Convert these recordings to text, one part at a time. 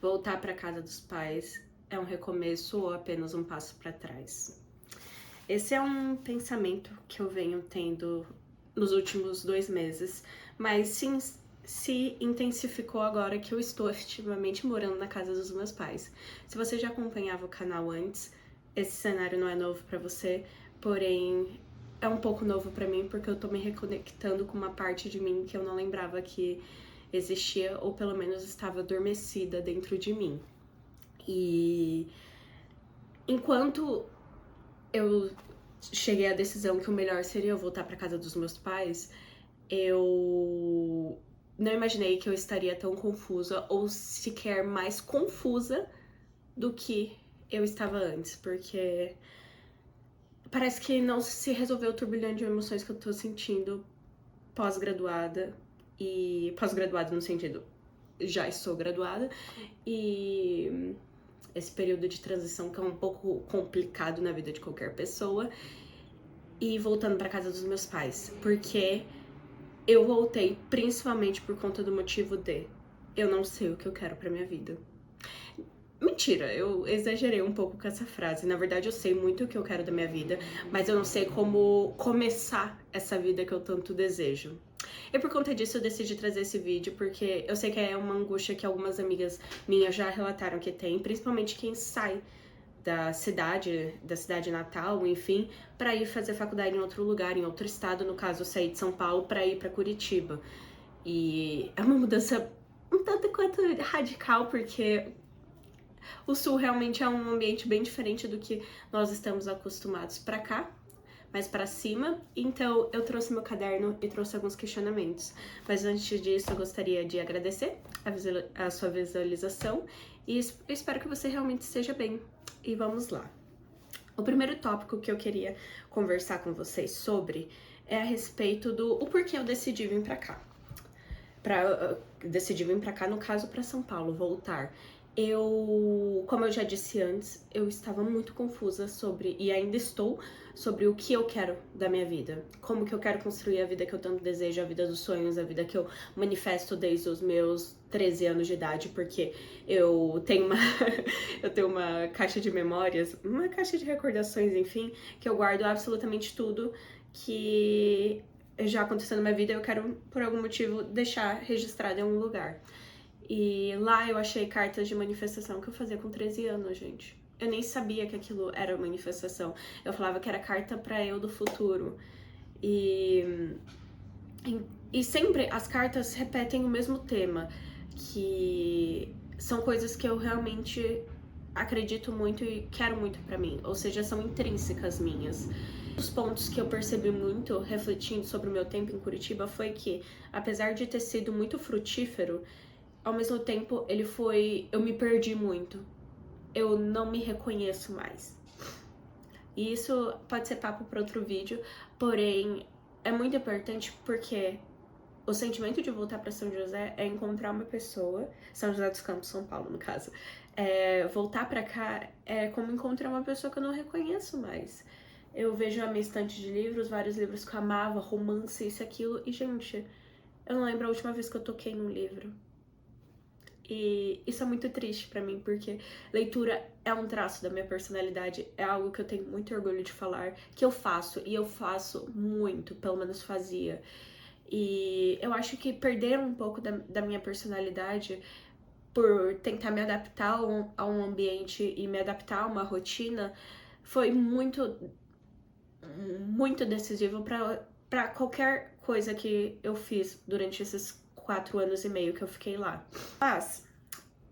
Voltar para casa dos pais é um recomeço ou apenas um passo para trás? Esse é um pensamento que eu venho tendo nos últimos 2 meses, mas sim, se intensificou agora que eu estou efetivamente morando na casa dos meus pais. Se você já acompanhava o canal antes, esse cenário não é novo para você, porém é um pouco novo para mim porque eu tô me reconectando com uma parte de mim que eu não lembrava que existia ou pelo menos estava adormecida dentro de mim. E enquanto eu cheguei à decisão que o melhor seria eu voltar para casa dos meus pais, eu não imaginei que eu estaria tão confusa ou sequer mais confusa do que eu estava antes, porque parece que não se resolveu o turbilhão de emoções que eu tô sentindo pós-graduada e pós-graduada no sentido já estou graduada e esse período de transição que é um pouco complicado na vida de qualquer pessoa e voltando para casa dos meus pais, porque eu voltei principalmente por conta do motivo de eu não sei o que eu quero para minha vida. Mentira, eu exagerei um pouco com essa frase. Na verdade, eu sei muito o que eu quero da minha vida, mas eu não sei como começar essa vida que eu tanto desejo. E por conta disso eu decidi trazer esse vídeo, porque eu sei que é uma angústia que algumas amigas minhas já relataram que tem, principalmente quem sai da cidade natal, enfim, para ir fazer faculdade em outro lugar, em outro estado, no caso, eu saí de São Paulo para ir para Curitiba. E é uma mudança um tanto quanto radical, porque o sul realmente é um ambiente bem diferente do que nós estamos acostumados para cá, mais para cima. Então eu trouxe meu caderno e trouxe alguns questionamentos. Mas antes disso, eu gostaria de agradecer a sua visualização e eu espero que você realmente esteja bem. E vamos lá. O primeiro tópico que eu queria conversar com vocês sobre é a respeito do o porquê eu decidi vir para cá. Decidi vir para cá, no caso, para São Paulo, voltar. Como eu já disse antes, eu estava muito confusa sobre, e ainda estou, sobre o que eu quero da minha vida. Como que eu quero construir a vida que eu tanto desejo, a vida dos sonhos, a vida que eu manifesto desde os meus 13 anos de idade, porque eu tenho uma, eu tenho uma caixa de memórias, uma caixa de recordações, enfim, que eu guardo absolutamente tudo que já aconteceu na minha vida, eu quero, por algum motivo, deixar registrado em algum lugar. E lá eu achei cartas de manifestação que eu fazia com 13 anos, gente. Eu nem sabia que aquilo era manifestação. Eu falava que era carta pra eu do futuro. E sempre as cartas repetem o mesmo tema, que são coisas que eu realmente acredito muito e quero muito pra mim, ou seja, são intrínsecas minhas. Os pontos que eu percebi muito refletindo sobre o meu tempo em Curitiba foi que, apesar de ter sido muito frutífero, ao mesmo tempo eu me perdi muito. Eu não me reconheço mais. E isso pode ser papo para outro vídeo, porém é muito importante porque o sentimento de voltar para São José é encontrar uma pessoa, São José dos Campos, São Paulo, no caso. Voltar para cá é como encontrar uma pessoa que eu não reconheço mais. Eu vejo a minha estante de livros, vários livros que eu amava, romance, isso e aquilo, e gente, eu não lembro a última vez que eu toquei num livro. E isso é muito triste pra mim, porque leitura é um traço da minha personalidade, é algo que eu tenho muito orgulho de falar, que eu faço, e eu faço muito, pelo menos fazia. E eu acho que perder um pouco da minha personalidade por tentar me adaptar a um ambiente e me adaptar a uma rotina foi muito, muito decisivo para qualquer coisa que eu fiz durante esses 4 anos e meio que eu fiquei lá. Mas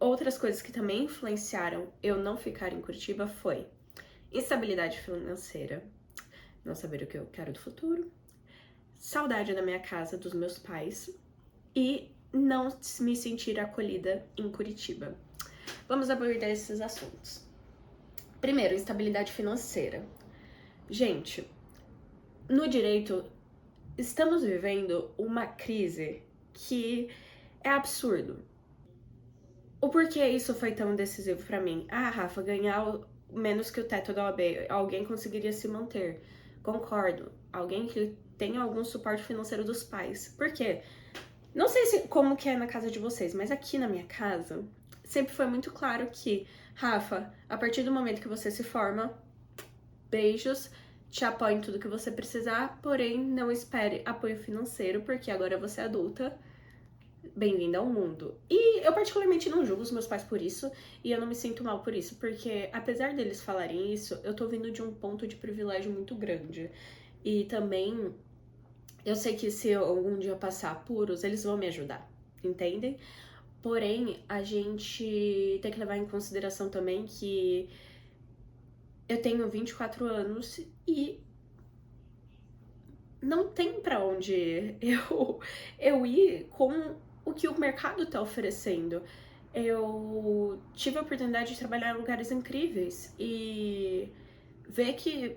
outras coisas que também influenciaram eu não ficar em Curitiba foi instabilidade financeira, não saber o que eu quero do futuro, saudade da minha casa, dos meus pais e não me sentir acolhida em Curitiba. Vamos abordar esses assuntos. Primeiro, instabilidade financeira. Gente, no direito, estamos vivendo uma crise que é absurdo. O porquê isso foi tão decisivo pra mim? Ah, Rafa, ganhar menos que o teto da OAB, alguém conseguiria se manter. Concordo. Alguém que tenha algum suporte financeiro dos pais. Por quê? Não sei como que é na casa de vocês, mas aqui na minha casa sempre foi muito claro que, Rafa, a partir do momento que você se forma, beijos, te apoio em tudo que você precisar, porém não espere apoio financeiro, porque agora você é adulta. Bem-vinda ao mundo. E eu particularmente não julgo os meus pais por isso, e eu não me sinto mal por isso, porque apesar deles falarem isso, eu tô vindo de um ponto de privilégio muito grande. E também eu sei que se eu algum dia passar apuros, eles vão me ajudar, entendem? Porém, a gente tem que levar em consideração também que eu tenho 24 anos e não tem pra onde eu ir com o que o mercado tá oferecendo. Eu tive a oportunidade de trabalhar em lugares incríveis e ver que,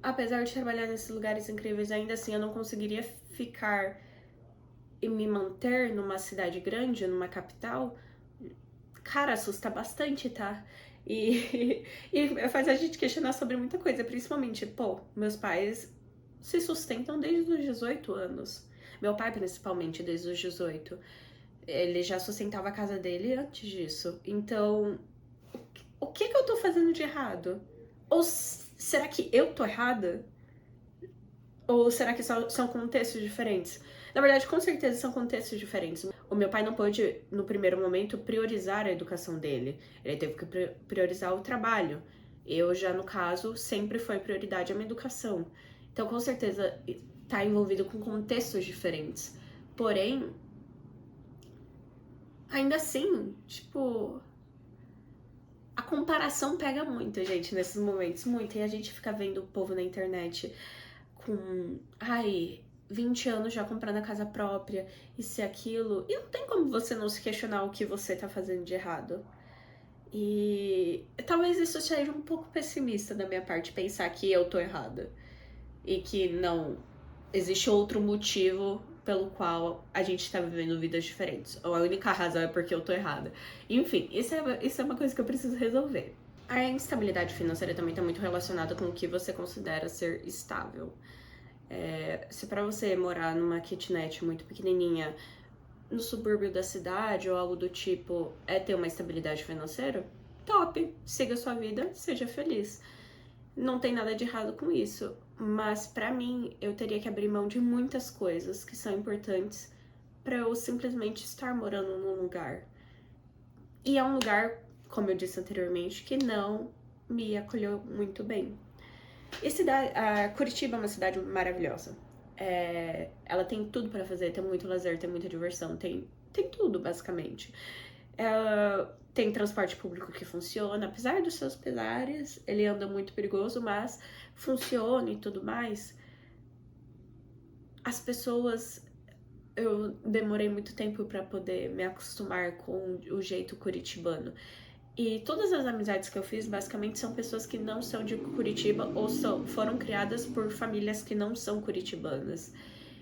apesar de trabalhar nesses lugares incríveis, ainda assim eu não conseguiria ficar e me manter numa cidade grande, numa capital, cara, assusta bastante, tá? E faz a gente questionar sobre muita coisa, principalmente, pô, meus pais se sustentam desde os 18 anos. Meu pai, principalmente, desde os 18. Ele já sustentava a casa dele antes disso. Então, o que eu tô fazendo de errado? Ou será que eu tô errada? Ou será que são contextos diferentes? Na verdade, com certeza são contextos diferentes. O meu pai não pôde, no primeiro momento, priorizar a educação dele. Ele teve que priorizar o trabalho. Eu já, no caso, sempre foi prioridade a minha educação. Então, com certeza, tá envolvido com contextos diferentes. Porém, ainda assim, tipo, a comparação pega muito, gente, nesses momentos, muito. E a gente fica vendo o povo na internet com, 20 anos já comprando a casa própria, isso e aquilo. E não tem como você não se questionar o que você tá fazendo de errado. E talvez isso seja um pouco pessimista da minha parte, pensar que eu tô errada. E que não existe outro motivo pelo qual a gente tá vivendo vidas diferentes. Ou a única razão é porque eu tô errada. Enfim, isso é uma coisa que eu preciso resolver. A instabilidade financeira também tá muito relacionada com o que você considera ser estável. Se para você morar numa kitnet muito pequenininha no subúrbio da cidade ou algo do tipo é ter uma estabilidade financeira, top, siga sua vida, seja feliz. Não tem nada de errado com isso, mas para mim eu teria que abrir mão de muitas coisas que são importantes para eu simplesmente estar morando num lugar. E é um lugar, como eu disse anteriormente, que não me acolheu muito bem. Curitiba é uma cidade maravilhosa. Ela tem tudo pra fazer, tem muito lazer, tem muita diversão, tem tudo, basicamente. Ela tem transporte público que funciona, apesar dos seus pesares, ele anda muito perigoso, mas funciona e tudo mais. As pessoas, eu demorei muito tempo pra poder me acostumar com o jeito curitibano. E todas as amizades que eu fiz, basicamente, são pessoas que não são de Curitiba ou foram criadas por famílias que não são curitibanas.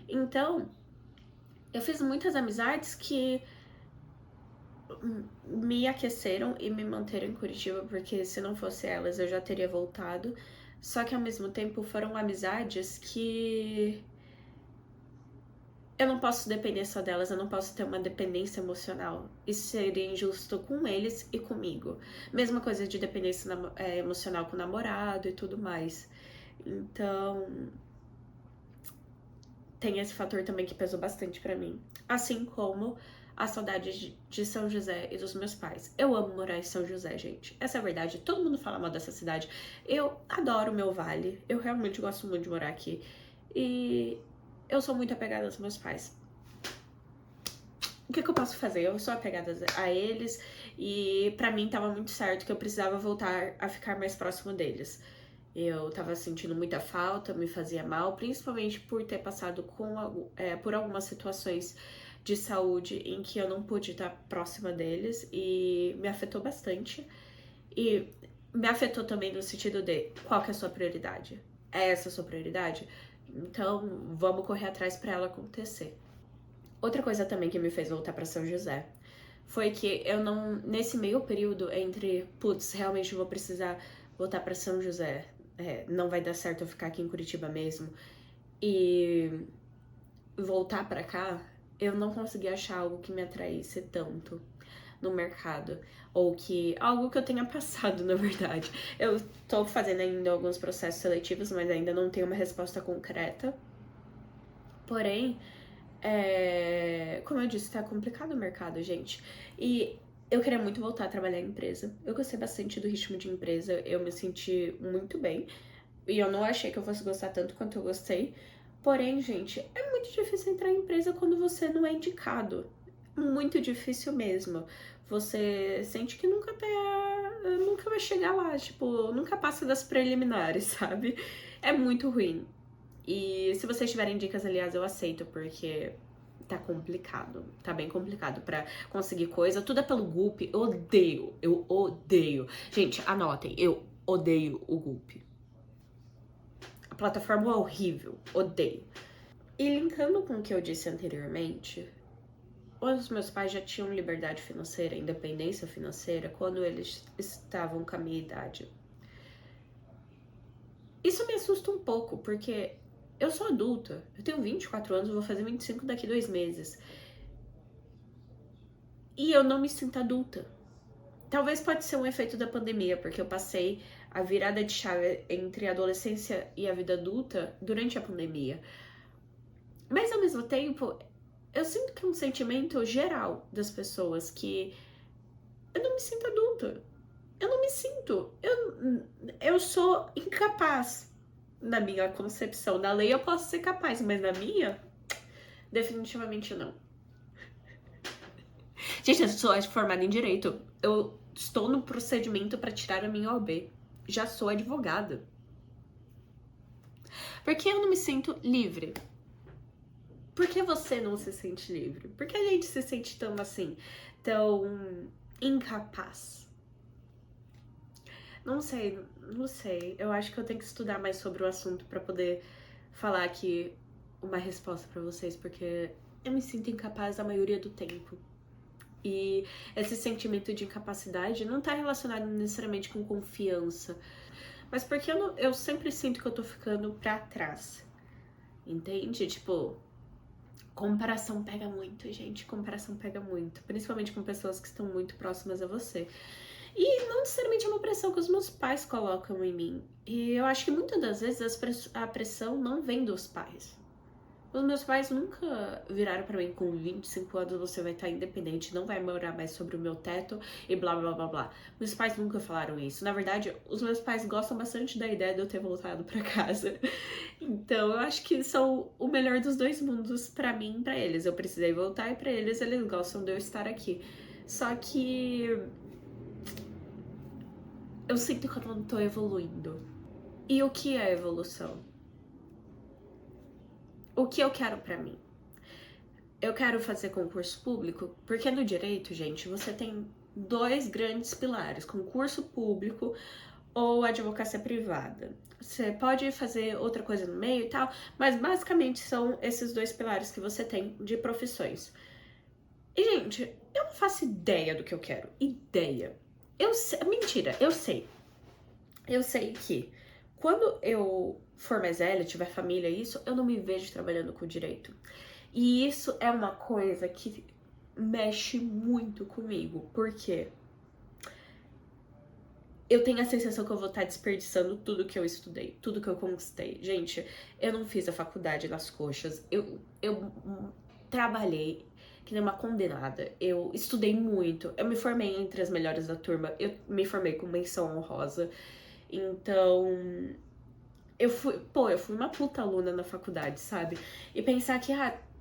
Então, eu fiz muitas amizades que me aqueceram e me manteram em Curitiba, porque se não fosse elas eu já teria voltado. Só que ao mesmo tempo foram amizades que eu não posso depender só delas, eu não posso ter uma dependência emocional. Isso seria injusto com eles e comigo. Mesma coisa de dependência emocional com o namorado e tudo mais. Então, tem esse fator também que pesou bastante pra mim. Assim como a saudade de São José e dos meus pais. Eu amo morar em São José, gente. Essa é a verdade. Todo mundo fala mal dessa cidade. Eu adoro o meu vale. Eu realmente gosto muito de morar aqui. E eu sou muito apegada aos meus pais. O que eu posso fazer? Eu sou apegada a eles e pra mim tava muito certo que eu precisava voltar a ficar mais próximo deles. Eu tava sentindo muita falta, me fazia mal, principalmente por ter passado por algumas situações de saúde em que eu não pude estar próxima deles e me afetou bastante. E me afetou também no sentido de qual que é a sua prioridade? É essa a sua prioridade? Então vamos correr atrás pra ela acontecer. Outra coisa também que me fez voltar pra São José foi que eu não, nesse meio período entre, putz, realmente eu vou precisar voltar pra São José, não vai dar certo eu ficar aqui em Curitiba mesmo, e voltar pra cá, eu não consegui achar algo que me atraísse tanto no mercado, ou que algo que eu tenha passado, na verdade. Eu tô fazendo ainda alguns processos seletivos, mas ainda não tenho uma resposta concreta. Porém, como eu disse, tá complicado o mercado, gente. E eu queria muito voltar a trabalhar em empresa. Eu gostei bastante do ritmo de empresa, eu me senti muito bem. E eu não achei que eu fosse gostar tanto quanto eu gostei. Porém, gente, é muito difícil entrar em empresa quando você não é indicado. Muito difícil mesmo. Você sente que nunca vai chegar lá, tipo, nunca passa das preliminares, sabe? É muito ruim. E se vocês tiverem dicas, aliás, eu aceito, porque tá complicado. Tá bem complicado pra conseguir coisa. Tudo é pelo Gulp. Eu odeio. Gente, anotem, eu odeio o Gulp. A plataforma é horrível, odeio. E linkando com o que eu disse anteriormente, os meus pais já tinham liberdade financeira, independência financeira, quando eles estavam com a minha idade. Isso me assusta um pouco, porque eu sou adulta, eu tenho 24 anos, vou fazer 25 daqui 2 meses. E eu não me sinto adulta. Talvez pode ser um efeito da pandemia, porque eu passei a virada de chave entre a adolescência e a vida adulta durante a pandemia. Mas ao mesmo tempo, eu sinto que é um sentimento geral das pessoas que eu não me sinto adulta. Eu não me sinto. Eu sou incapaz. Na minha concepção da lei, eu posso ser capaz, mas na minha, definitivamente não. Gente, eu sou formada em direito. Eu estou no procedimento para tirar a minha OAB. Já sou advogada. Por que eu não me sinto livre? Por que você não se sente livre? Por que a gente se sente tão assim, tão incapaz? Não sei. Eu acho que eu tenho que estudar mais sobre o assunto para poder falar aqui uma resposta para vocês, porque eu me sinto incapaz a maioria do tempo. E esse sentimento de incapacidade não tá relacionado necessariamente com confiança, mas porque eu sempre sinto que eu tô ficando pra trás, entende? Tipo, comparação pega muito, gente. Comparação pega muito, principalmente com pessoas que estão muito próximas a você. E não necessariamente é uma pressão que os meus pais colocam em mim. E eu acho que muitas das vezes a pressão não vem dos pais. Os meus pais nunca viraram pra mim com 25 anos você vai estar independente, não vai morar mais sobre o meu teto e blá blá blá blá. Meus pais nunca falaram isso. Na verdade, os meus pais gostam bastante da ideia de eu ter voltado pra casa. Então, eu acho que são o melhor dos dois mundos pra mim e pra eles. Eu precisei voltar e pra eles gostam de eu estar aqui. Só que eu sinto que eu não tô evoluindo. E o que é evolução? O que eu quero pra mim? Eu quero fazer concurso público, porque no direito, gente, você tem 2 grandes pilares, concurso público ou advocacia privada. Você pode fazer outra coisa no meio e tal, mas basicamente são esses 2 pilares que você tem de profissões. E, gente, eu não faço ideia do que eu quero. Ideia. Mentira, eu sei. Eu sei que quando eu for mais velha, tiver família, isso, eu não me vejo trabalhando com direito. E isso é uma coisa que mexe muito comigo, porque eu tenho a sensação que eu vou estar desperdiçando tudo que eu estudei, tudo que eu conquistei. Gente, eu não fiz a faculdade nas coxas, eu trabalhei que nem uma condenada, eu estudei muito, eu me formei entre as melhores da turma, eu me formei com menção honrosa, então eu fui uma puta aluna na faculdade, sabe? E pensar que,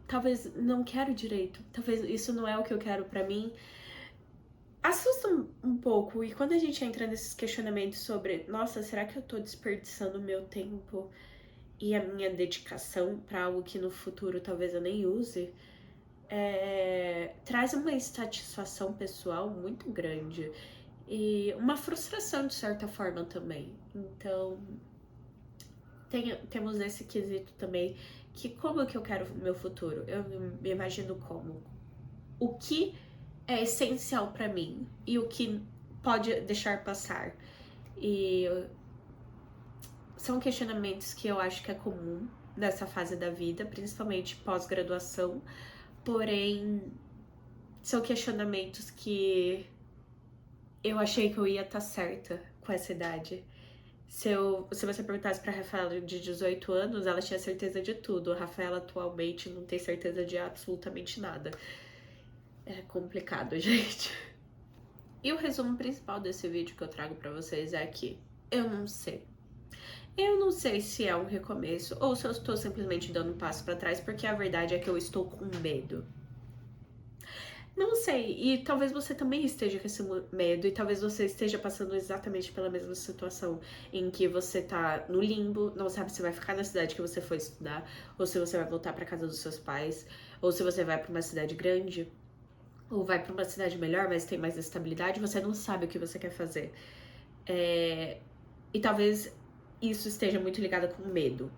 talvez não quero direito, talvez isso não é o que eu quero pra mim, assusta um pouco. E quando a gente entra nesses questionamentos sobre, nossa, será que eu tô desperdiçando o meu tempo e a minha dedicação pra algo que no futuro talvez eu nem use, traz uma insatisfação pessoal muito grande e uma frustração de certa forma também. Então, temos esse quesito também, que como que eu quero o meu futuro? Eu me imagino como. O que é essencial pra mim e o que pode deixar passar. E são questionamentos que eu acho que é comum nessa fase da vida, principalmente pós-graduação, Porém, são questionamentos que eu achei que eu ia estar certa com essa idade. Se você perguntasse pra Rafaela de 18 anos, ela tinha certeza de tudo. A Rafaela atualmente não tem certeza de absolutamente nada. É complicado, gente. E o resumo principal desse vídeo que eu trago pra vocês é que eu não sei. Eu não sei se é um recomeço ou se eu estou simplesmente dando um passo pra trás, porque a verdade é que eu estou com medo. Não sei, e talvez você também esteja com esse medo, e talvez você esteja passando exatamente pela mesma situação, em que você tá no limbo, não sabe se vai ficar na cidade que você foi estudar, ou se você vai voltar pra casa dos seus pais, ou se você vai pra uma cidade grande, ou vai pra uma cidade melhor, mas tem mais estabilidade, você não sabe o que você quer fazer. E talvez isso esteja muito ligado com medo.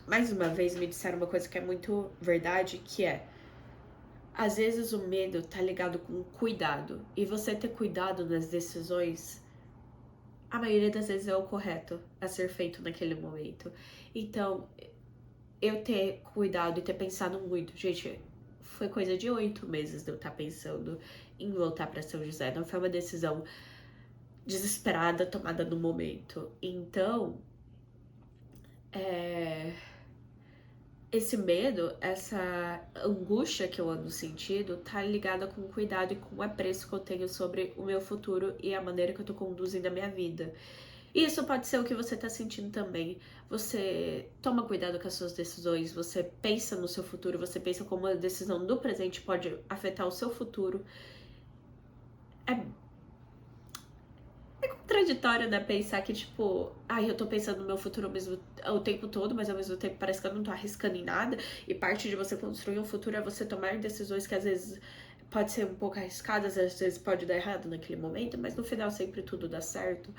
Mais uma vez me disseram uma coisa que é muito verdade, que é: às vezes o medo tá ligado com cuidado. E você ter cuidado nas decisões, a maioria das vezes é o correto a ser feito naquele momento. Então, eu ter cuidado e ter pensado muito, gente, foi coisa de 8 meses de eu estar pensando em voltar para São José. Não foi uma decisão desesperada tomada no momento. Então, esse medo, essa angústia que eu ando sentindo, tá ligada com o cuidado e com o apreço que eu tenho sobre o meu futuro e a maneira que eu tô conduzindo a minha vida. E isso pode ser o que você tá sentindo também. Você toma cuidado com as suas decisões, você pensa no seu futuro, você pensa como a decisão do presente pode afetar o seu futuro. É contraditório, né? Pensar que, tipo, ai, eu tô pensando no meu futuro o tempo todo, mas ao mesmo tempo parece que eu não tô arriscando em nada. E parte de você construir um futuro é você tomar decisões que às vezes pode ser um pouco arriscadas, às vezes pode dar errado naquele momento, mas no final sempre tudo dá certo.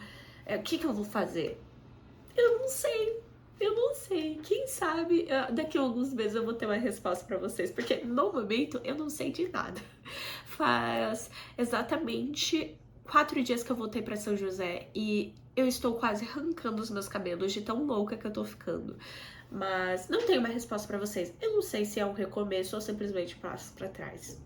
O que eu vou fazer? Eu não sei. Eu não sei. Quem sabe daqui a alguns meses eu vou ter uma resposta pra vocês, porque no momento eu não sei de nada. Faz exatamente 4 dias que eu voltei pra São José e eu estou quase arrancando os meus cabelos de tão louca que eu tô ficando. Mas não tenho uma resposta pra vocês. Eu não sei se é um recomeço ou simplesmente passo pra trás.